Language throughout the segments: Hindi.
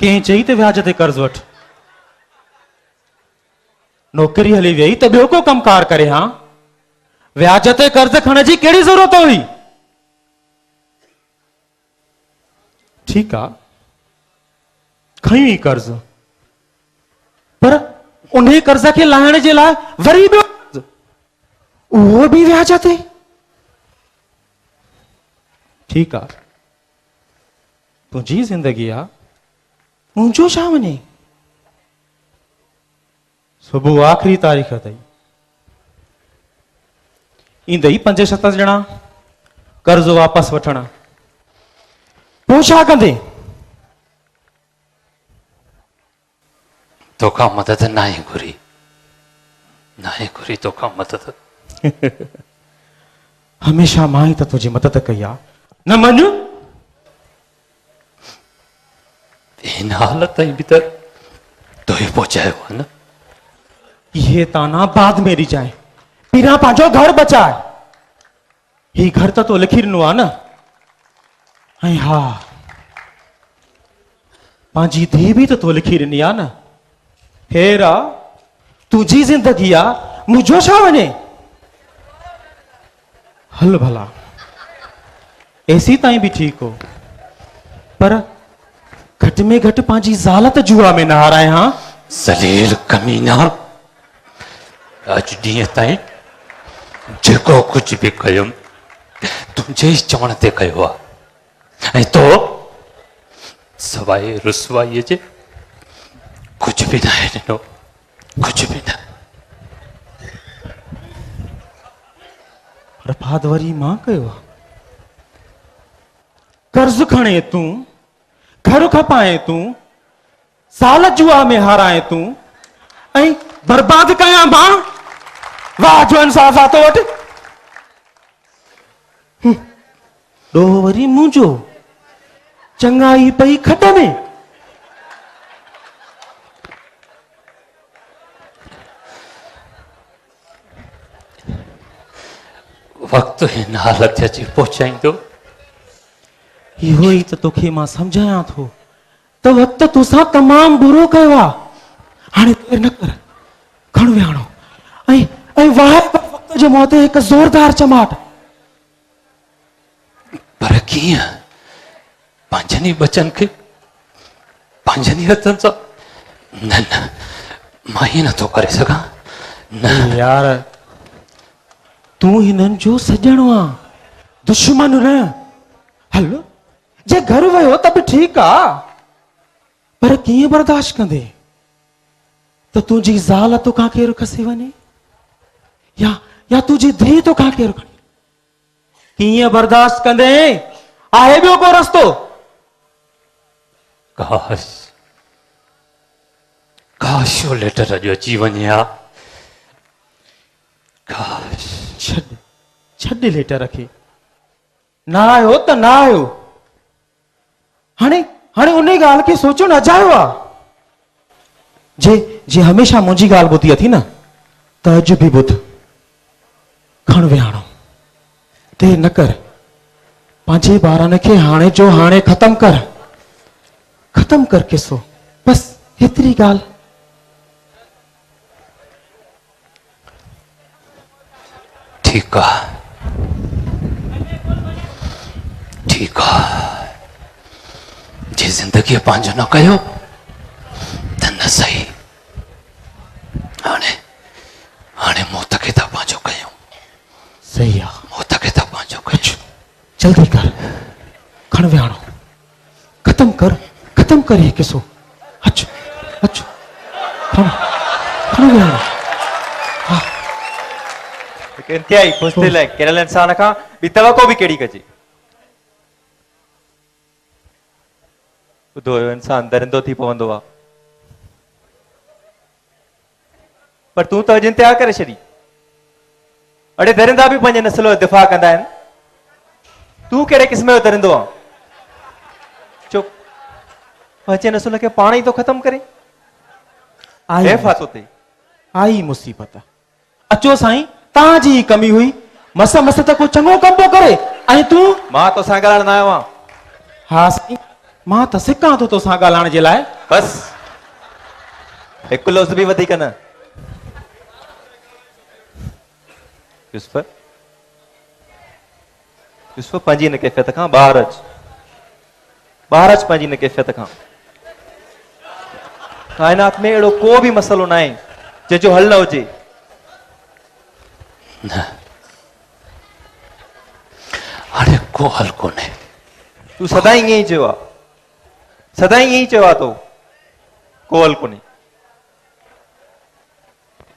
कंहिं चई त व्याज ते कर्ज वठ, नौकरी हली वई त ॿियो को कमकार करे। हाँ, व्याज ते कर्ज खणण जी कहिड़ी ज़रूरत हुई? ठीकु आहे, खई कर्ज, पर उन कर्ज खे लाहिण जे लाइ वरी ॿियो कर्ज, उहो बि व्याज ते। ठीकु आहे, तुंहिंजी ज़िंदगी आहे, मुंहिंजो छा वञे? सुबुह आख़िरी तारीख़ ताईं ईंदई 5-7 ॼणा कर्ज वापसि वठण, पोइ छा कंदे? तोखां मदद नाहे घुरी, नाहे घुरी तोखां मदद। हमेशा मां ई त तुंहिंजी मदद कई आहे, न मञ। हिन हालत ताईं बि त तो ही पहुचायो आहे न। ये ताना बाद में रिजाए, पहिरियां पंहिंजो घर बचाए। ही घर त तो लिखी ॾिनो आहे न। ऐं हा, पंहिंजी धीउ बि त तो लिखी ॾिनी आहे न। हेरा, तुंहिंजी ज़िंदगी आहे, मुंहिंजो छा वञे? हल भला, एसी ताईं बि ठीकु हो, पर घटि में घटि पंहिंजी ज़ाल त जुआ में न हाराए। हाँ, ज़लील कमीना, अॼु ॾींहं ताईं जेको कुझु बि कयुमि तुंहिंजे ई चवण ते कयो आहे, ऐं तो सवाइ रुसवाईअ जे कुझु बि न आहे ॾिनो, कुझु बि न। बर्बाद वरी मां कयो आहे। कर्ज खणे तूं, घर खपाए तूं, साल जुआ में हाराए तूं, ऐं बर्बाद कयां मां? वाह जो इंसाफ़ आहे तो वटि। ॾोह वरी मुंहिंजो, चङाई पई खट में। वक़्तु हिन हालत ते अची पहुचाईंदो। इहो ई त तोखे मां सम्झायां थो त वक़्तु तोसां तमामु बुरो कयो आहे। हाणे देरि न कर, खण विहाणो ऐं वाह वक़्त जे मुंहं ते हिकु ज़ोरदार चमाट। पर कीअं? पंहिंजनि बचनि खे पंहिंजनि हथनि सां? न न, मां हीअं नथो करे सघां। न यार, तूं हिननि जो सॼणो आहे, दुश्मन न। हल, जे घर वियो त बि ठीकु आहे, पर कीअं बर्दाश्त कंदे त तुंहिंजी ज़ाल तोखां केरु खसी वञे, या तुंहिंजी धीउ तोखां केरु खणे? कीअं बर्दाश्त कंदे? आहे ॿियो को रस्तो? काश काश वो लेटर अॼु अची वञे हा। काश। छॾ लेटर खे, न आयो त न आयो। हाणे उन ॻाल्हि खे सोचो न अजायो आहे। जे हमेशा मुंहिंजी ॻाल्हि ॿुधी अथी न, त अॼु बि ॿुध। खण विहाणो, देरि न कर, पंहिंजे ॿारनि खे हाणे जो हाणे ख़तम कर किसो, बस हेतिरी ॻाल्हि। ठीकु आहे, ठीकु आहे। जे ज़िंदगीअ पंहिंजो न कयो त न सही। हाणे मौत खे था पंहिंजो कयूं। सही आहे, मौत खे था पंहिंजो कयूं। जल्दी कर, खण विहाणो, ख़तम कर ये किसो। अच खण विहाणो। इंतिहाई बुज़दिल ऐं किरल इंसान खां ॿी तवको बि कहिड़ी कजे। ॿुधो, इंसान दरिंदो थी पवंदो आहे, पर तूं त अॼु इंतिहा करे छॾी। अड़े दरिंदा बि पंहिंजे नस्ल जो दिफ़ा कंदा आहिनि, तूं कहिड़े क़िस्म जो दरिंदो आहे? चुप, पंहिंजे नस्ल खे पाण ई तो ख़तम करे। आई मुसीबत। अचो साईं, तव्हांजी ही कमी हुई। मस त को चङो कम पियो करे, ऐं तूं? मां तोसां ॻाल्हाइण न आयो आहियां। हा साईं, मां त सिकां थो तोसां ॻाल्हाइण जे लाइ। बस हिकु लफ़्ज़ बि वधीक न। यूसुफ यूसुफ पंहिंजी हिन कैफ़ियत खां ॿाहिरि अच, ॿाहिरि अच पंहिंजी हिन कैफ़ियत खां। काइनात में अहिड़ो को बि मसइलो न आहे जंहिंजो हल न हुजे। न हाणे को हल कोन्हे। तूं सदाई ईअं ई चयो आहे, सदाई ईअं ई चयो आहे तो को हल कोन्हे।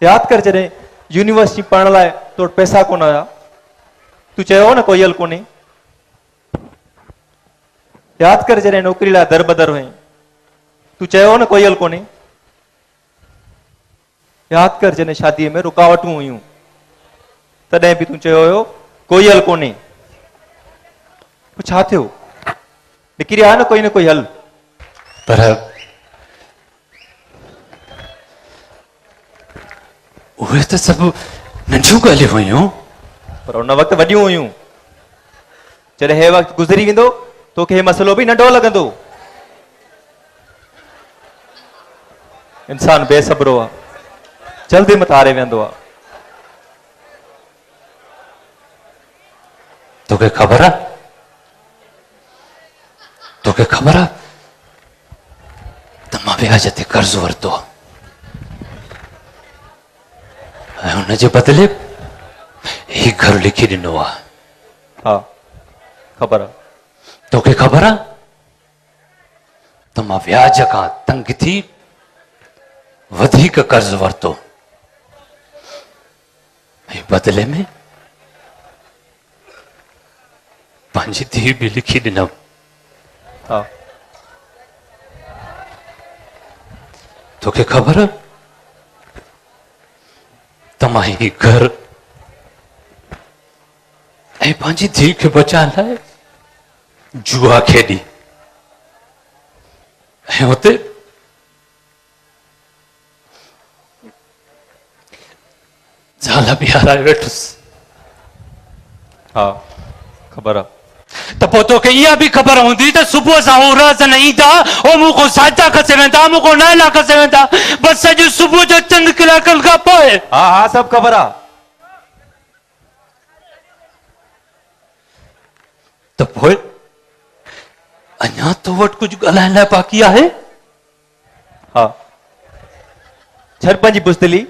यादि कर जॾहिं यूनिवर्सिटी पढ़ण लाइ तो वटि पैसा कोन हुया, तूं चयो न कोई हल कोन्हे। यादि कर जॾहिं नौकिरी लाइ दर बदर हुई, तूं चयो न कोई हल कोन्हे। यादि कर जॾहिं शादीअ में रुकावटूं हुयूं, तॾहिं बि तूं चयो हुयो कोई हल कोन्हे। पोइ छा थियो? निकिरी आयो न कोई हल। पर उहे त सभु नंढियूं ॻाल्हियूं हुयूं। पर उन वक़्तु वॾियूं हुयूं। जॾहिं हे वक़्तु गुज़री वेंदो तोखे हे मसइलो बि नंढो लॻंदो। इंसान बेसब्रो आहे, जल्दी मथां हारे वेंदो आहे। तोखे ख़बर आहे, तोखे ख़बर आहे त मां व्याज ते कर्ज़ वरितो ऐं हुनजे बदिले ही घर लिखी ॾिनो आहे। हा ख़बर आहे। तोखे ख़बर आहे त मां व्याज खां तंग थी वधीक कर्ज़ वरितो ऐं बदिले में पंहिंजी धीउ बि लिखी ॾिनमि। हा तोखे ख़बर आहे त मां ही घर ऐं पंहिंजी धीउ खे बचाइण लाइ जुआ खेॾी ऐं हुते ज़ाल बि हाराए वेठुसि। हा ख़बर आहे। त पोइ तोखे इहा बि ख़बर हूंदी त सुबुह सां हू राज़ न ईंदा, हो मूंखां साचा खसे वेंदा, मूंखां नायला खसे वेंदा, बसि सॼो सुबुह जो चंद कलाकनि खां पोइ। हा हा सभु ख़बर आहे। त पोइ अञा तो वटि कुझु ॻाल्हाइण लाइ बाक़ी आहे? हा छॾ पंहिंजी बुज़दिली,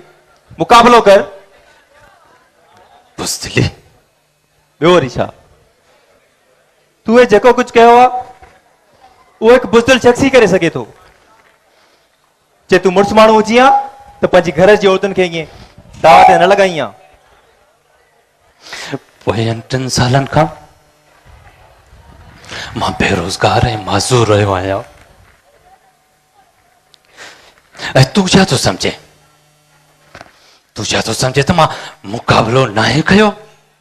मुक़ाबिलो कर। बुज़दिली? ॿियो वरी छा? तूं हे जेको कुझु कयो आहे उहो हिकु बुज़दिल शख़्स ई करे सघे थो। जे तूं मुड़ुसु माण्हू हुजी आ त पंहिंजी घर जी औरतुनि खे ईअं दावत न लॻाई आहे। पोयनि 3 सालनि खां मां बेरोज़गार ऐं माज़ूर रहियो आहियां। ऐं तूं छा थो सम्झे? तूं छा थो सम्झे त मां मुक़ाबिलो नाहे कयो?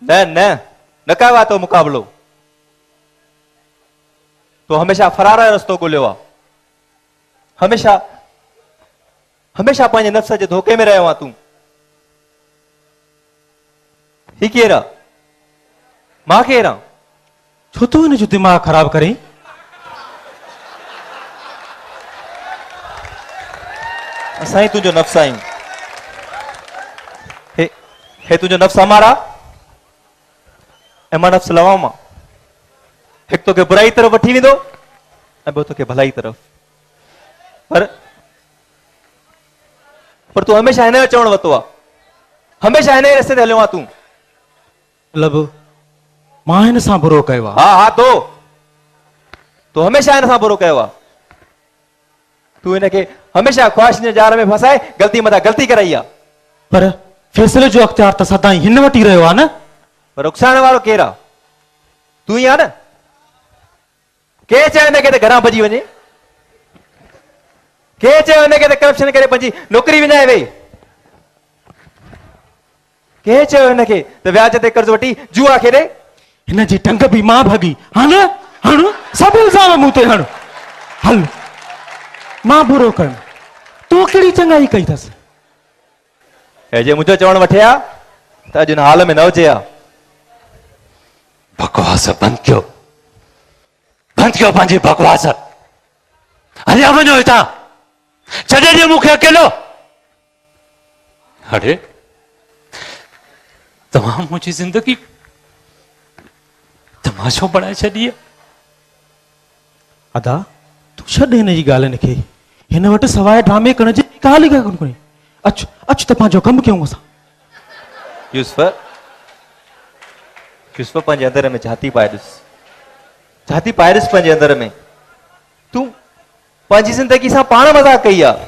न कयो आहे तो मुक़ाबिलो। तो हमेशा फरार जो रस्तो ॻोल्हियो आहे। हमेशा पंहिंजे नफ़्स जे धोखे में रहियो आहे तूं। ही केरु आहे? मां केरु आहियां? छो तूं हिन जो दिमाग़ ख़राब करीं? असां ई तुंहिंजो नफ़्स आहियूं। हे तुंहिंजो नफ़्स हमारा ऐं मां नफ़्स लवां। हिकु तोखे बुराई तरफ़ वठी वेंदो ऐं ॿियो तोखे भलाई तरफ़। पर तूं हमेशा हिन जो चवण वरितो आहे, हमेशा हिन रस्ते ते हलियो आहे तूं। मतलब मां हिन सां बुरो कयो आहे? हा तो हमेशा हिन सां बुरो कयो आहे। तूं हिनखे हमेशा ख्वाहिश जे जार में फसाए ग़लती मथां ग़लती कराई आहे। पर फैसले जो अख्तियार त सदाई हिन वटि ई रहियो आहे न। पर उकसाइण वारो केरु आहे? तूं ई आहे न। के चयो हिनखे त घरां भॼी वञे? के चयो हिनखे त करप्शन करे पंहिंजी नौकरी विञाए वेई? के चयो हिनखे त व्याज ते कर्ज़ वठी जुआ खेॾे? हिन जी टंग बि मां भॻी। हण सभु इल्ज़ाम मूं ते हण। हल मां बुरो कयुमि, तूं कहिड़ी चङाई कई अथसि? हे जे मुंहिंजो चवण वठे आ त अॼु हिन हाल में न हुजे आ। बकवास बंदि कयो पंहिंजी बकवास। हलिया वञो हितां, छॾे ॾियो मूंखे अकेलो। अरे तव्हां मुंहिंजी ज़िंदगी तमाशो बणाए छॾी आहे। अदा तूं छॾ हिन जी ॻाल्हियुनि खे, हिन वटि सवाइ ड्रामे करण जी ॻाल्हि ई कोन्हे। अच अच त पंहिंजो कमु कयूं असां। यूसुफ पंहिंजे अंदर में झाती पाए ॾिस, झाती पाए ॾिस पंहिंजे अंदर में। तूं पंहिंजी ज़िंदगी सां पाण मज़ाक कई आहे,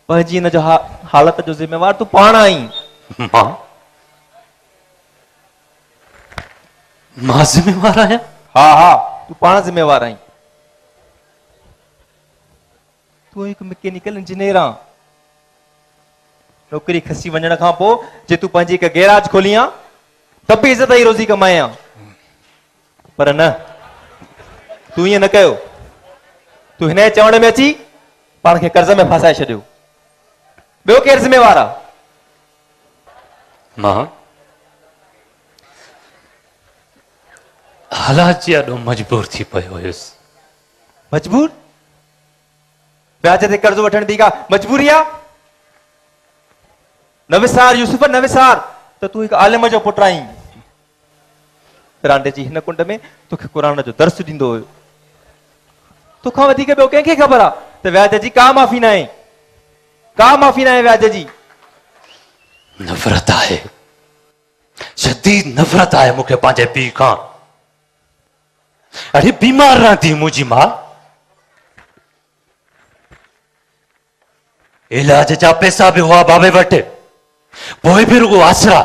पंहिंजी हिन जो हालत जो ज़िम्मेवार तूं पाण आहीं। मां ज़िम्मेवार आहियां? हा तूं पाण ज़िम्मेवार आहीं। तूं हिकु मैकेनिकल इंजीनियर आं। नौकरी खसी वञण खां पोइ जे तूं पंहिंजी हिकु गैराज खोली आहे त बि इज़त ई रोज़ी कमाए आ, पर न, तूं ईअं न कयो। तूं हिन जे चवण में अची पाण खे कर्ज़ में फासाए छॾियो। ॿियो केरु ज़िम्मेवार आहे? मां हालात जे ॾाढो मजबूर थी पियो हुयुसि। मजबूर? व्याज ते कर्ज़ वठण थी का मजबूरी आहे? न विसार यूसुफ, न विसार त तूं हिकु आलिम जो पुटु आहीं। रांडे जी हिन कुंड में तोखे क़ुरान जो दर्स ॾींदो हुयो। तोखां वधीक ॿियो कंहिंखे ख़बर आहे त व्याज जी का माफ़ी न आहे, का माफ़ी न आहे व्याज जी। नफ़रत आहे, शदीद नफ़रत आहे मूंखे पंहिंजे पीउ खां। अरे बीमार रहंदी मुंहिंजी मां, इलाज जा पैसा बि हुआ बाबे वटि, पोइ बि रुगो आसरा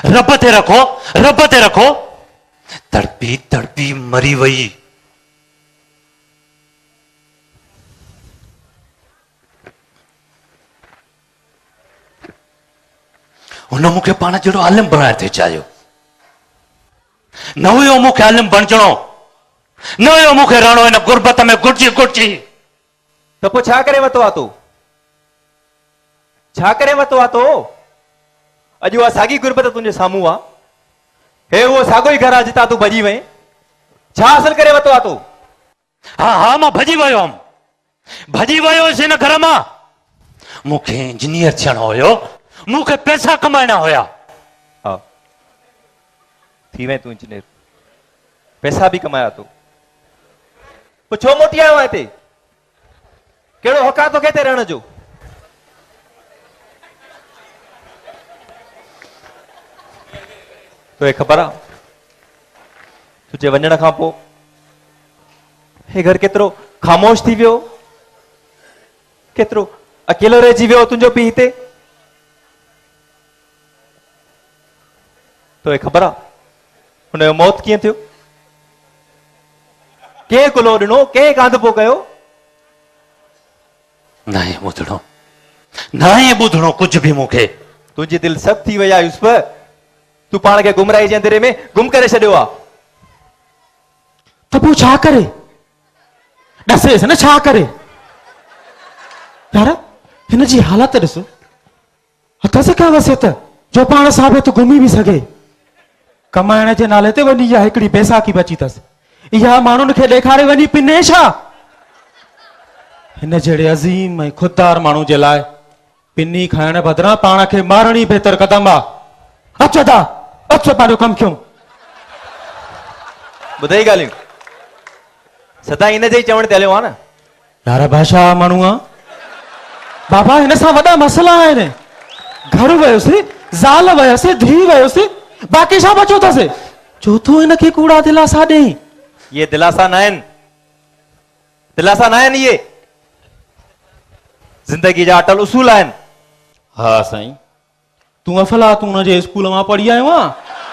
रब ते रखो, रब ते रखो। तड़पी तड़पी मरी वई। हुन मूंखे पाण जहिड़ो आलिम बणाइण ते चाहियो। न हुयो मूंखे आलिम बणजणो, न हुयो मूंखे रहणो हिन गुरबत में घुटिजी घुटिजी। त पोइ छा करे वरितो आहे तूं? छा करे वरितो आहे तो? अॼु उहा साॻी गुरबत तुंहिंजे साम्हूं आहे। हे उहो साॻियो ई घर आहे जितां तूं भॼी वएं। छा हासिल करे वरितो आहे तूं? हा मां भॼी वियो हुअमि, भॼी वियो हुयुसि हिन घर मां। मूंखे इंजीनियर थियणो हुयो, मूंखे पैसा कमाइणा हुया। हा थी वएं तूं इंजीनियर, पैसा बि कमाया तूं, पोइ छो मोटी आयो आहे हिते? कहिड़ो हक़ आहे तोखे हिते रहण जो? तोखे ख़बर आहे तुंहिंजे वञण खां पोइ हे घर केतिरो ख़ामोश थी वियो, केतिरो अकेलो रहिजी वियो तुंहिंजो पीउ हिते? तोखे ख़बर आहे हुनजो मौत कीअं थियो? कंहिं कुलो ॾिनो, कंहिं कांधपो कयो? न आहे ॿुधणो, न आहे ॿुधणो कुझु बि मूंखे। तुंहिंजी दिलि सख़्त थी वई आहे यूसुफ, तूं पाण खे गुमराही जे अंधेरे में गुम करे छॾियो आहे। त पोइ छा करे? ॾसेसि न छा करे? यार हिन जी हालत ॾिसो, अथसि का वसियत जो पाण साबित घुमी बि सघे? कमाइण जे नाले ते वञी इहा हिकिड़ी बैसाखी बची अथसि, इहा माण्हुनि खे ॾेखारे वञी पिने छा? हिन जहिड़े अज़ीम ऐं ख़ुददार माण्हू जे लाइ पिनी खाइण बदिरां पाण खे मारणी बहितर क़दम आहे। अचो दा, अचो पंहिंजो कमु कयूं। ॿुधाई ॻाल्हियूं सदा इन जे ई चवण ते हलियो आहे न। यार भाषा माण्हू आहे बाबा, हिन सां वॾा मसइला आहिनि। घर वियोसीं, ज़ाल वयसि, धीउ वयोसीं, बाक़ी छा बचो अथसि? चोथो हिनखे कूड़ा दिलासा ॾेई। ये दिलासा न आहिनि, दिलासा न आहिनि, इहे ज़िंदगी जा अटल उसूल आहिनि। हा साईं, तूं अफलातून जे स्कूल मां पढ़ी आयो आहे,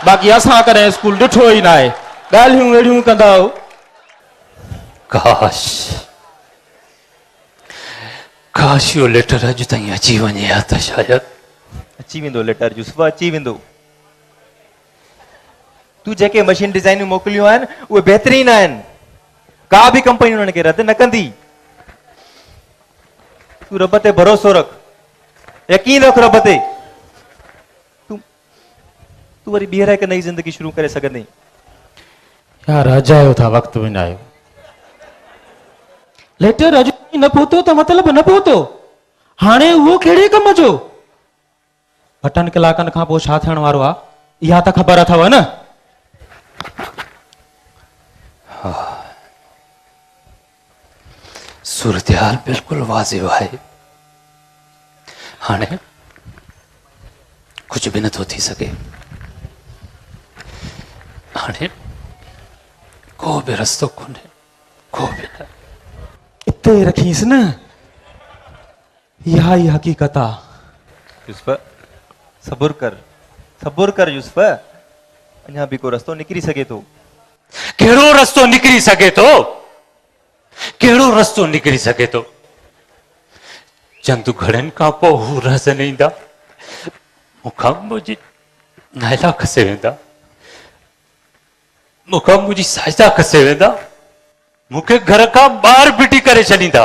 बाक़ी असां कॾहिं स्कूल ॾिठो ई न आहे। ॻाल्हियूं अहिड़ियूं कंदा आहियो। काश काश इहो लेटर अॼु ताईं अची वञे हा त शायदि। अची वेंदो लेटर यूसुफ, अची वेंदो। तूं जेके मशीन डिज़ाइनियूं मोकिलियूं आहिनि उहे बहितरीन आहिनि, का बि कंपनी उन्हनि खे रद्द न कंदी। तूं रब ते भरोसो रख, यकीन रख रब ते। तूं वरी ॿीहर हिकु नई ज़िंदगी शुरू करे सघंदे। यार अजायो था वक़्तु विञायो। लेटर अॼु ताईं न पहुतो त मतिलब न पहुतो। हाणे उहो कहिड़े कम जो? 2 कलाकनि खां पोइ छा थियण वारो आहे इहा त ख़बर अथव न? सूरतहाल बिल्कुल वाज़िब है। हाणे कुछ भी नथो थी सके। हाणे को भी रस्तो कोन्हे, को भी न। इते रखीस न, इहा ई हकीकत आहे। यूसुफ सब्र कर यूसुफ, अञा भी को रस्तो निकिरी सके थो। कहिड़ो रस्तो निकिरी सघे थो? कहिड़ो रस्तो निकिरी सघे थो? चंद घड़नि खां पोइ हू रहसन ईंदा, मूंखां मुंहिंजी नाइला खसे वेंदा, मूंखां मुंहिंजी साइजा खसे वेंदा, मूंखे घर खां ॿाहिरि फिटी करे छॾींदा।